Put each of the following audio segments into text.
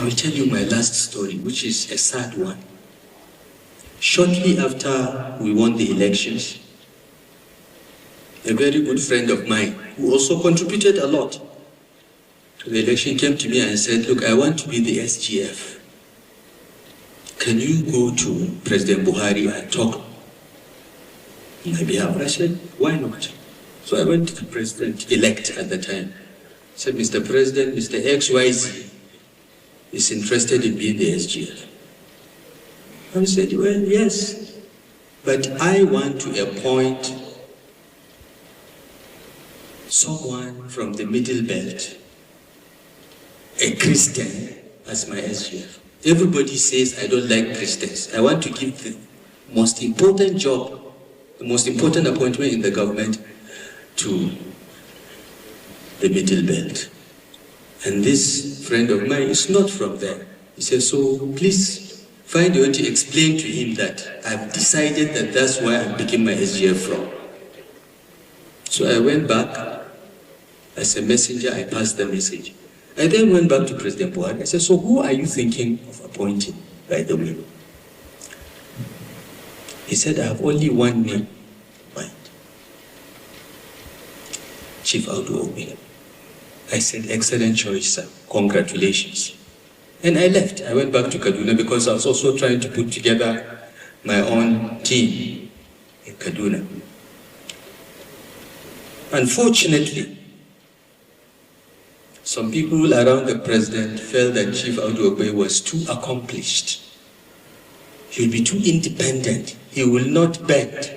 will tell you my last story, which is a sad one. Shortly after we won the elections, a very good friend of mine, who also contributed a lot to the election, came to me and said, look, I want to be the SGF. Can you go to President Buhari and talk on my behalf? I said, why not? So I went to the president-elect at the time. I said, Mr. President, Mr. XYZ is interested in being the SGF. I said, well, yes, but I want to appoint someone from the Middle Belt, a Christian, as my SGF. Everybody says I don't like Christians. I want to give the most important job, the most important appointment in the government to the Middle Belt. And this friend of mine is not from there. He says, so please find a way to explain to him that I've decided that that's where I'm picking my SGF from. So I went back as a messenger, I passed the message. I then went back to President Buhari. I said, so who are you thinking of appointing, by the way? He said, I have only one name in mind. Chief Audu Ogbeh. I said, excellent choice, sir. Congratulations. And I left. I went back to Kaduna because I was also trying to put together my own team in Kaduna. Unfortunately, some people around the president felt that Chief Audu Ogbeh was too accomplished. He will be too independent. He will not bend.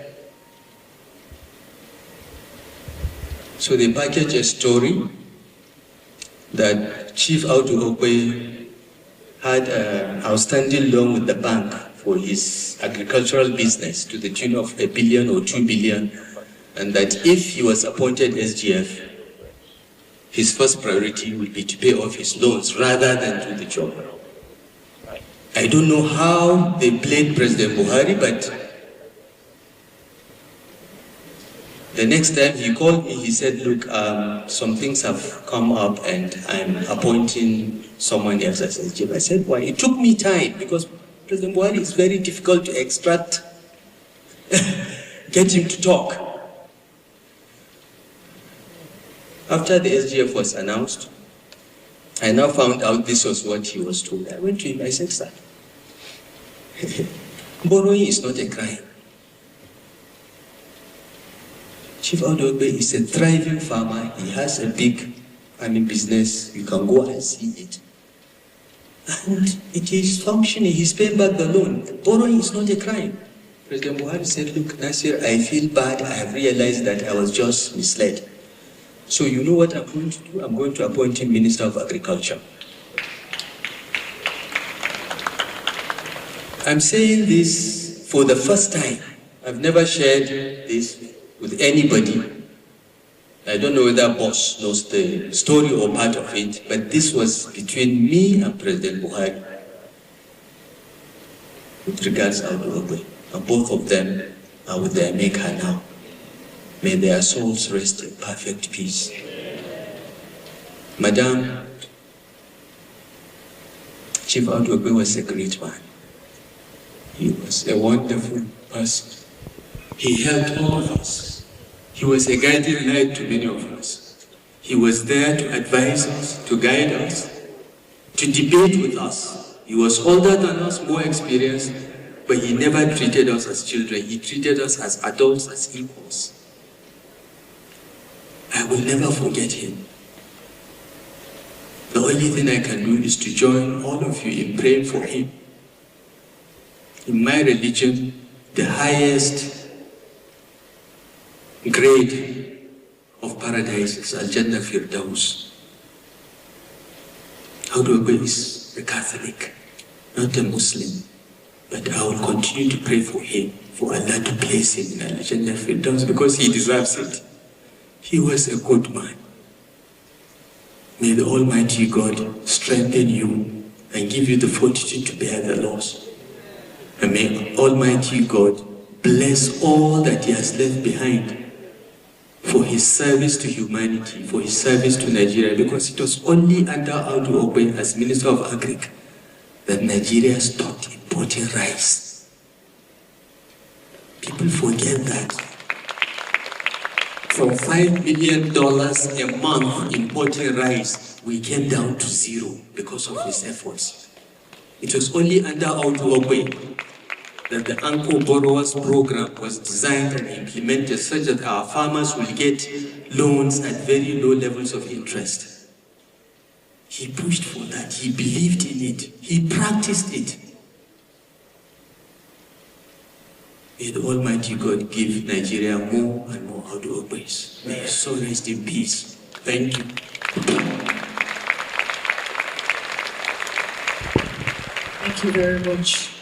So they packaged a story that Chief Audu Ogbeh had an outstanding loan with the bank for his agricultural business to the tune of $1 billion or $2 billion, and that if he was appointed SGF, his first priority would be to pay off his loans rather than do the job. I don't know how they played President Buhari, but the next time he called me, he said, look, some things have come up and I'm appointing someone else as SGF. I said, why? It took me time because President Buhari is very difficult to extract, get him to talk. After the SGF was announced, I now found out this was what he was told. I went to him, I said, sir, borrowing is not a crime. Chief Audu Ogbeh is a thriving farmer. He has a big farming business. You can go and see it. And it is functioning. He's paying back the loan. Borrowing is not a crime. President Buhari said, look, Nasir, I feel bad. I have realized that I was just misled. So you know what I'm going to do? I'm going to appoint him Minister of Agriculture. I'm saying this for the first time. I've never shared this with anybody. I don't know whether boss knows the story or part of it, but this was between me and President Buhari with regards to Audu Ogbeh. And both of them are with their maker now. May their souls rest in perfect peace. Madam, Chief Audu Ogbeh was a great man. He was a wonderful person. He helped all of us. He was a guiding light to many of us. He was there to advise us, to guide us, to debate with us. He was older than us, more experienced, but he never treated us as children. He treated us as adults, as equals. I will never forget him. The only thing I can do is to join all of you in praying for him. In my religion, the highest grade of paradise is Al-Jannah Firdaus. Audu Ogbeh is a Catholic, not a Muslim, but I will continue to pray for him, for Allah to place him in Al-Jannah Firdaus because he deserves it. He was a good man. May the Almighty God strengthen you and give you the fortitude to bear the loss. And may Almighty God bless all that he has left behind. for his service to humanity, for his service to Nigeria, because it was only under Audu Ogbeh as Minister of Agric that Nigeria stopped importing rice. People forget that. From $5 million a month importing rice, we came down to zero because of his efforts. It was only under Audu Ogbeh that the Anchor Borrowers Program was designed and implemented such that our farmers will get loans at very low levels of interest. He pushed for that. He believed in it. He practiced it. May the Almighty God give Nigeria more and more Audu Ogbehs. May his soul rest in peace. Thank you. Thank you very much.